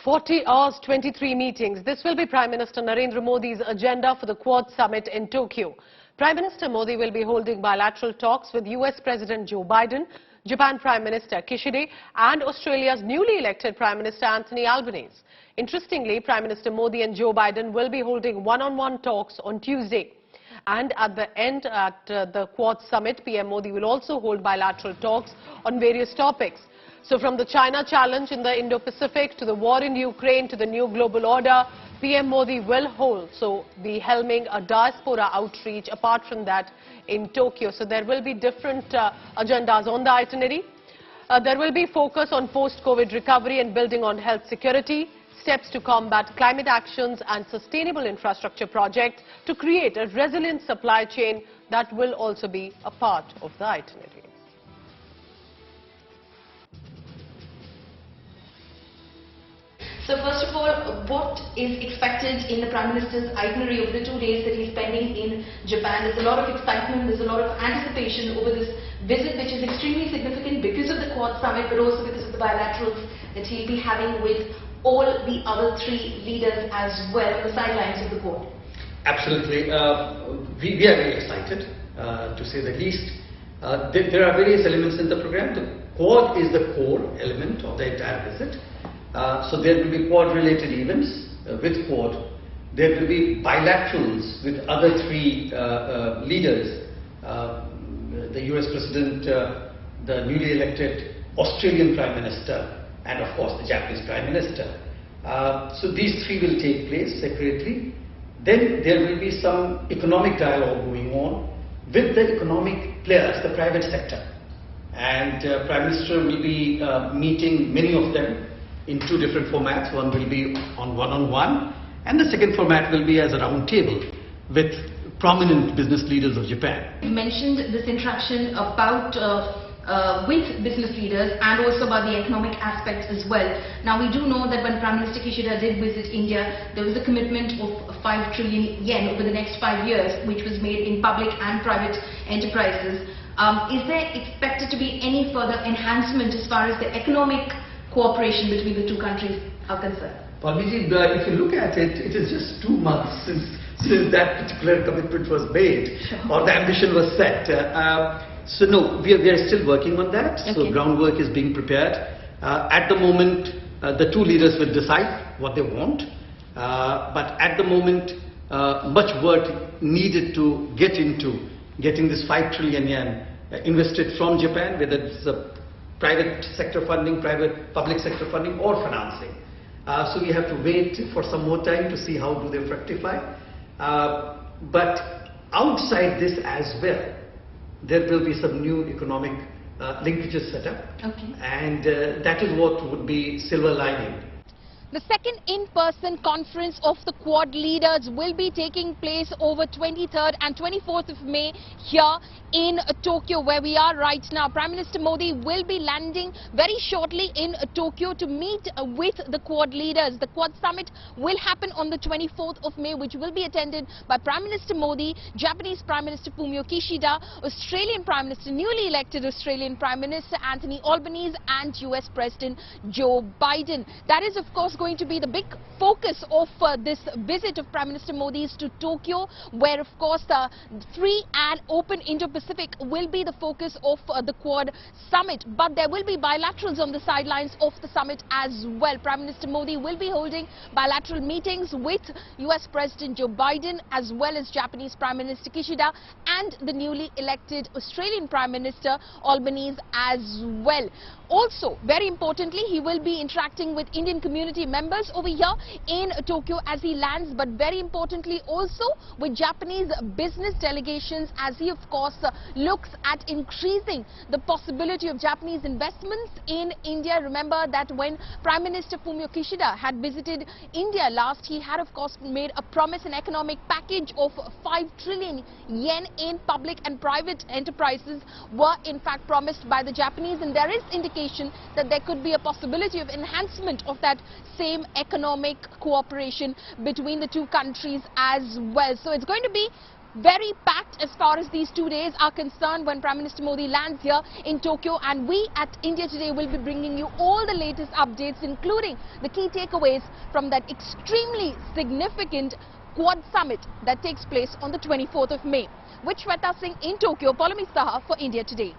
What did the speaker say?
40 hours, 23 meetings. This will be Prime Minister Narendra Modi's agenda for the Quad Summit in Tokyo. Prime Minister Modi will be holding bilateral talks with US President Joe Biden, Japan Prime Minister Kishida and Australia's newly elected Prime Minister Anthony Albanese. Interestingly, Prime Minister Modi and Joe Biden will be holding one-on-one talks on Tuesday. And at the end, at the Quad Summit, PM Modi will also hold bilateral talks on various topics. So from the China challenge in the Indo-Pacific to the war in Ukraine to the new global order, PM Modi will be helming a diaspora outreach apart from that in Tokyo. So there will be different agendas on the itinerary. There will be focus on post-COVID recovery and building on health security, steps to combat climate actions and sustainable infrastructure projects to create a resilient supply chain that will also be a part of the itinerary. So first of all, what is expected in the Prime Minister's itinerary over the 2 days that he's spending in Japan? There's a lot of excitement, there's a lot of anticipation over this visit, which is extremely significant because of the Quad Summit, but also because of the bilaterals that he'll be having with all the other three leaders as well on the sidelines of the Quad. Absolutely. We are very excited, to say the least. There are various elements in the program. The Quad is the core element of the entire visit. So there will be Quad-related events with Quad. There will be bilaterals with other three leaders, the US President, the newly elected Australian Prime Minister, and of course the Japanese Prime Minister. So these three will take place separately. Then there will be some economic dialogue going on with the economic players, the private sector. And Prime Minister will be meeting many of them in two different formats. One will be on one-on-one, and the second format will be as a round table with prominent business leaders of Japan. You mentioned this interaction about with business leaders and also about the economic aspects as well. Now we do know that when Prime Minister Kishida did visit India, there was a commitment of 5 trillion yen over the next 5 years, which was made in public and private enterprises. Is there expected to be any further enhancement as far as the economic cooperation between the two countries are concerned? Palmiji, if you look at it, it is just 2 months since that particular commitment was made, or the ambition was set. So no, we are still working on that. Okay. So groundwork is being prepared. At the moment, the two leaders will decide what they want. But at the moment, much work needed to get into getting this 5 trillion yen invested from Japan, whether it's a private sector funding, public sector funding or financing. So we have to wait for some more time to see how do they fructify. But outside this as well, there will be some new economic linkages set up. Okay. And that is what would be silver lining. The second in-person conference of the Quad leaders will be taking place over 23rd and 24th of May here in Tokyo, where we are right now. Prime Minister Modi will be landing very shortly in Tokyo to meet with the Quad leaders. The Quad summit will happen on the 24th of May, which will be attended by Prime Minister Modi, Japanese Prime Minister Fumio Kishida, Australian Prime Minister, newly elected Australian Prime Minister Anthony Albanese, and US President Joe Biden. That is, of course, going to be the big focus of this visit of Prime Minister Modi's to Tokyo, where of course the free and open Indo-Pacific will be the focus of the Quad summit. But there will be bilaterals on the sidelines of the summit as well. Prime Minister Modi will be holding bilateral meetings with US President Joe Biden as well as Japanese Prime Minister Kishida and the newly elected Australian Prime Minister Albanese as well. Also, very importantly, he will be interacting with Indian community members over here in Tokyo as he lands, but very importantly also with Japanese business delegations as he of course looks at increasing the possibility of Japanese investments in India. Remember that when Prime Minister Fumio Kishida had visited India last, he had of course made a promise, an economic package of 5 trillion yen in public and private enterprises were in fact promised by the Japanese, and there is indication that there could be a possibility of enhancement of that same economic cooperation between the two countries as well. So it's going to be very packed as far as these 2 days are concerned when Prime Minister Modi lands here in Tokyo, and we at India Today will be bringing you all the latest updates, including the key takeaways from that extremely significant Quad Summit that takes place on the 24th of May. With Shweta Singh in Tokyo, Poulomi, Saha for India Today.